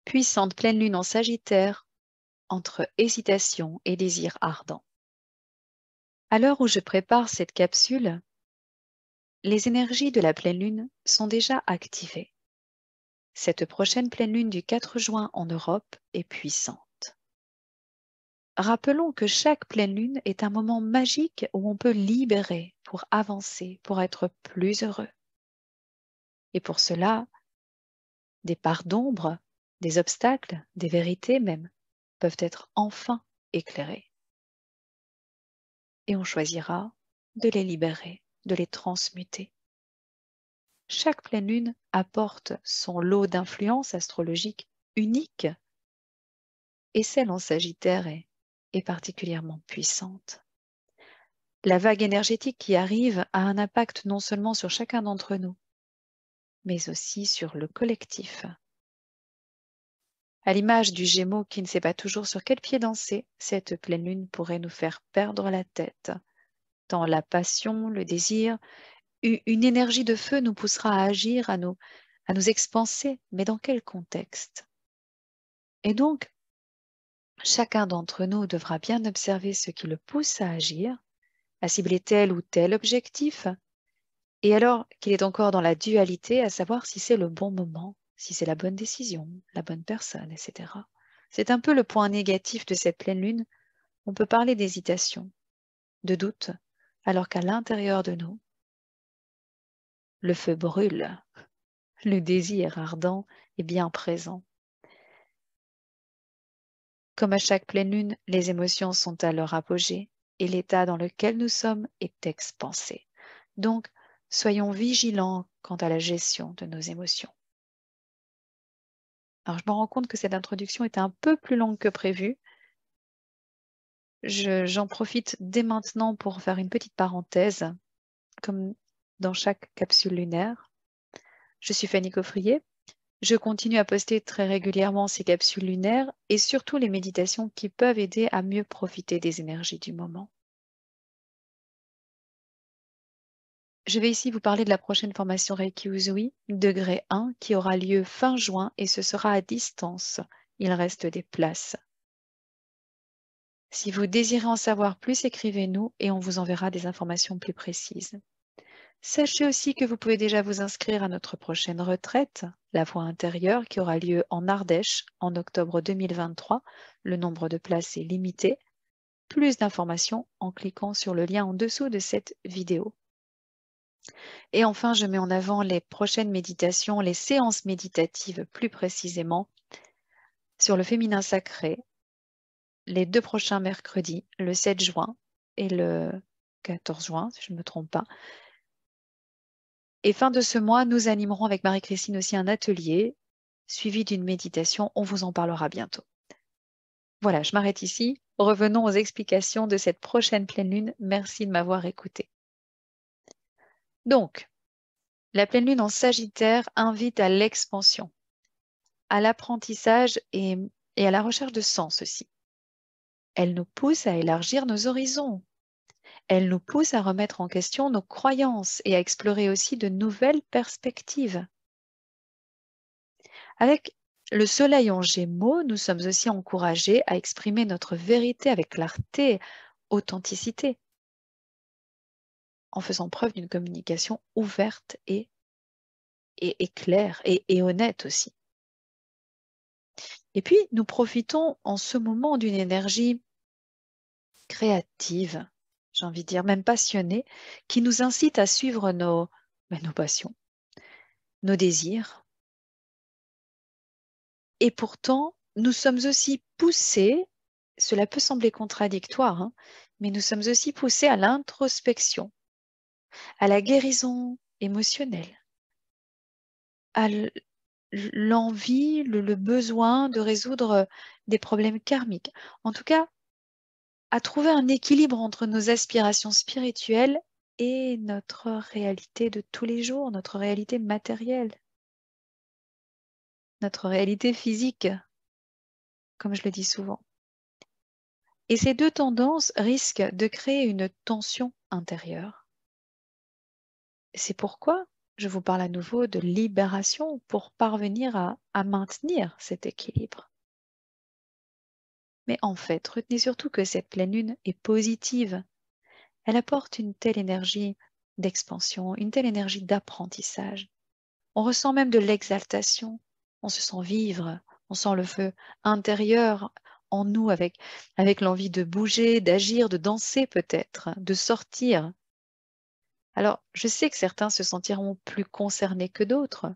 Puissante pleine lune en Sagittaire, entre hésitation et désir ardent. À l'heure où je prépare cette capsule, les énergies de la pleine lune sont déjà activées. Cette prochaine pleine lune du 4 juin en Europe est puissante. Rappelons que chaque pleine lune est un moment magique où on peut libérer pour avancer, pour être plus heureux. Et pour cela, des parts d'ombre, des obstacles, des vérités même, peuvent être enfin éclairées. Et on choisira de les libérer, de les transmuter. Chaque pleine lune apporte son lot d'influences astrologiques uniques et celle en Sagittaire est particulièrement puissante. La vague énergétique qui arrive a un impact non seulement sur chacun d'entre nous, mais aussi sur le collectif. À l'image du Gémeaux qui ne sait pas toujours sur quel pied danser, cette pleine lune pourrait nous faire perdre la tête, tant la passion, le désir, une énergie de feu nous poussera à agir, à nous expanser, mais dans quel contexte? Et donc, chacun d'entre nous devra bien observer ce qui le pousse à agir, à cibler tel ou tel objectif, et alors qu'il est encore dans la dualité, à savoir si c'est le bon moment, si c'est la bonne décision, la bonne personne, etc. C'est un peu le point négatif de cette pleine lune. On peut parler d'hésitation, de doute, alors qu'à l'intérieur de nous, le feu brûle, le désir ardent est bien présent. Comme à chaque pleine lune, les émotions sont à leur apogée et l'état dans lequel nous sommes est expansé. Donc, soyons vigilants quant à la gestion de nos émotions. Alors, je me rends compte que cette introduction est un peu plus longue que prévu. J'en profite dès maintenant pour faire une petite parenthèse, comme dans chaque capsule lunaire. Je suis Fanny Coffrier. Je continue à poster très régulièrement ces capsules lunaires et surtout les méditations qui peuvent aider à mieux profiter des énergies du moment. Je vais ici vous parler de la prochaine formation Reiki Usui, degré 1, qui aura lieu fin juin et ce sera à distance. Il reste des places. Si vous désirez en savoir plus, écrivez-nous et on vous enverra des informations plus précises. Sachez aussi que vous pouvez déjà vous inscrire à notre prochaine retraite, la Voie intérieure, qui aura lieu en Ardèche en octobre 2023. Le nombre de places est limité. Plus d'informations en cliquant sur le lien en dessous de cette vidéo. Et enfin, je mets en avant les prochaines méditations, les séances méditatives plus précisément, sur le féminin sacré, les 2 prochains mercredis, le 7 juin et le 14 juin, si je ne me trompe pas. Et fin de ce mois, nous animerons avec Marie-Christine aussi un atelier suivi d'une méditation. On vous en parlera bientôt. Voilà, je m'arrête ici. Revenons aux explications de cette prochaine pleine lune. Merci de m'avoir écouté. Donc, la pleine lune en Sagittaire invite à l'expansion, à l'apprentissage et à la recherche de sens aussi. Elle nous pousse à élargir nos horizons. Elle nous pousse à remettre en question nos croyances et à explorer aussi de nouvelles perspectives. Avec le soleil en Gémeaux, nous sommes aussi encouragés à exprimer notre vérité avec clarté, authenticité, en faisant preuve d'une communication ouverte et claire et honnête aussi. Et puis, nous profitons en ce moment d'une énergie créative, j'ai envie de dire même passionnée, qui nous incite à suivre nos passions, nos désirs. Et pourtant, nous sommes aussi poussés, cela peut sembler contradictoire, hein, mais nous sommes aussi poussés à l'introspection, à la guérison émotionnelle, à l'envie, le besoin de résoudre des problèmes karmiques. En tout cas, à trouver un équilibre entre nos aspirations spirituelles et notre réalité de tous les jours, notre réalité matérielle, notre réalité physique, comme je le dis souvent. Et ces deux tendances risquent de créer une tension intérieure. C'est pourquoi je vous parle à nouveau de libération pour parvenir à maintenir cet équilibre. Mais en fait, retenez surtout que cette pleine lune est positive. Elle apporte une telle énergie d'expansion, une telle énergie d'apprentissage. On ressent même de l'exaltation, on se sent vivre, on sent le feu intérieur en nous avec l'envie de bouger, d'agir, de danser peut-être, de sortir. Alors, je sais que certains se sentiront plus concernés que d'autres,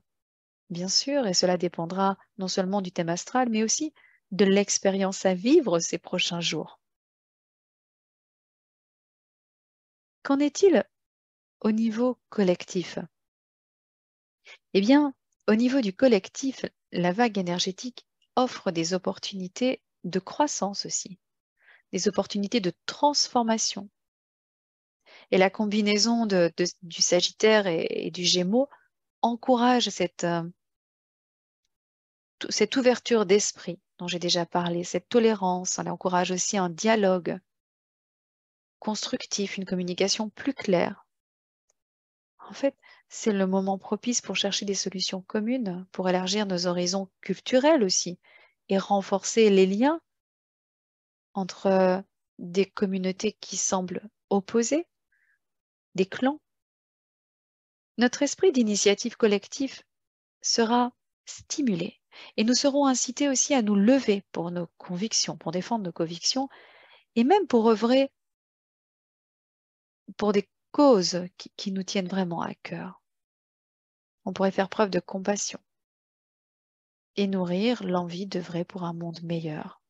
bien sûr, et cela dépendra non seulement du thème astral, mais aussi de l'expérience à vivre ces prochains jours. Qu'en est-il au niveau collectif? Eh bien, au niveau du collectif, la vague énergétique offre des opportunités de croissance aussi, des opportunités de transformation. Et la combinaison du Sagittaire et du Gémeaux encourage cette ouverture d'esprit dont j'ai déjà parlé, cette tolérance. Elle encourage aussi un dialogue constructif, une communication plus claire. En fait, c'est le moment propice pour chercher des solutions communes, pour élargir nos horizons culturels aussi et renforcer les liens entre des communautés qui semblent opposées, des clans. Notre esprit d'initiative collective sera stimulé et nous serons incités aussi à nous lever pour nos convictions, pour défendre nos convictions et même pour œuvrer pour des causes qui nous tiennent vraiment à cœur. On pourrait faire preuve de compassion et nourrir l'envie d'œuvrer pour un monde meilleur.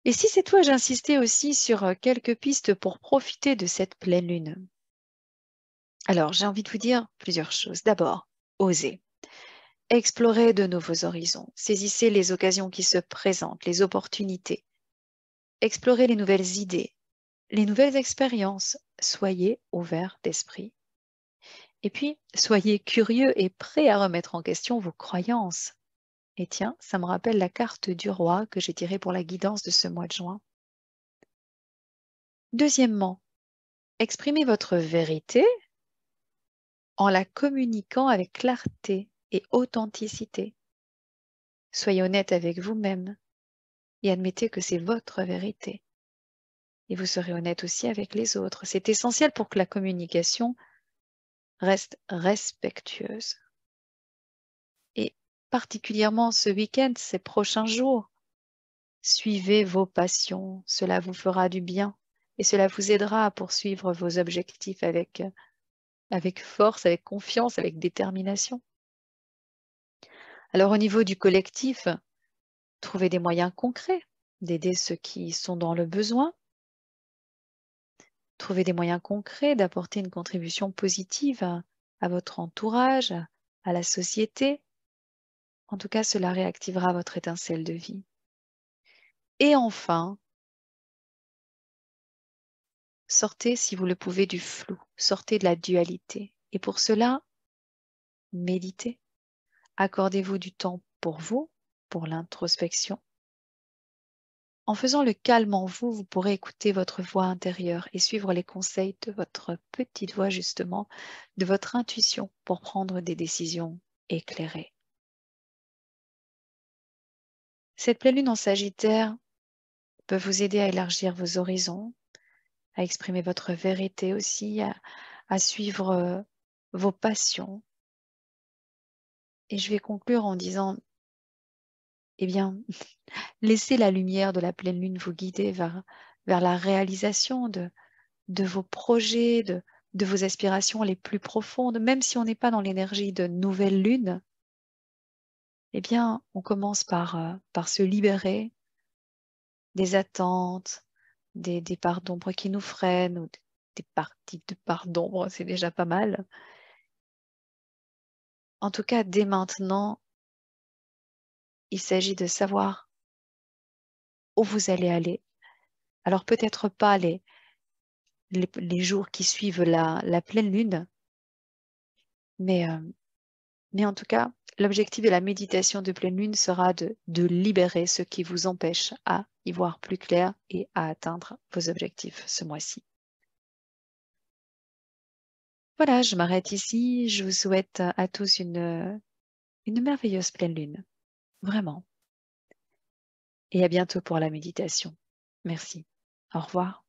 Et si cette fois j'insistais aussi sur quelques pistes pour profiter de cette pleine lune? Alors, j'ai envie de vous dire plusieurs choses. D'abord, osez. Explorez de nouveaux horizons. Saisissez les occasions qui se présentent, les opportunités. Explorez les nouvelles idées, les nouvelles expériences. Soyez ouverts d'esprit. Et puis, soyez curieux et prêts à remettre en question vos croyances. Et tiens, ça me rappelle la carte du roi que j'ai tirée pour la guidance de ce mois de juin. Deuxièmement, exprimez votre vérité en la communiquant avec clarté et authenticité. Soyez honnête avec vous-même et admettez que c'est votre vérité. Et vous serez honnête aussi avec les autres. C'est essentiel pour que la communication reste respectueuse. Et particulièrement ce week-end, ces prochains jours, suivez vos passions, cela vous fera du bien et cela vous aidera à poursuivre vos objectifs avec force, avec confiance, avec détermination. Alors au niveau du collectif, trouvez des moyens concrets d'aider ceux qui sont dans le besoin. Trouvez des moyens concrets d'apporter une contribution positive à votre entourage, à la société. En tout cas, cela réactivera votre étincelle de vie. Et enfin, sortez, si vous le pouvez, du flou, sortez de la dualité. Et pour cela, méditez. Accordez-vous du temps pour vous, pour l'introspection. En faisant le calme en vous, vous pourrez écouter votre voix intérieure et suivre les conseils de votre petite voix, justement, de votre intuition pour prendre des décisions éclairées. Cette pleine lune en Sagittaire peut vous aider à élargir vos horizons, à exprimer votre vérité aussi, à suivre vos passions. Et je vais conclure en disant, eh bien, laissez la lumière de la pleine lune vous guider vers la réalisation de vos projets, de vos aspirations les plus profondes. Même si on n'est pas dans l'énergie de nouvelle lune, eh bien, on commence par se libérer des attentes, des parts d'ombre qui nous freinent, ou des parties de parts d'ombre, c'est déjà pas mal. En tout cas, dès maintenant, il s'agit de savoir où vous allez aller. Alors peut-être pas les jours qui suivent la pleine lune, mais en tout cas, l'objectif de la méditation de pleine lune sera de libérer ce qui vous empêche à y voir plus clair et à atteindre vos objectifs ce mois-ci. Voilà, je m'arrête ici. Je vous souhaite à tous une merveilleuse pleine lune. Vraiment. Et à bientôt pour la méditation. Merci. Au revoir.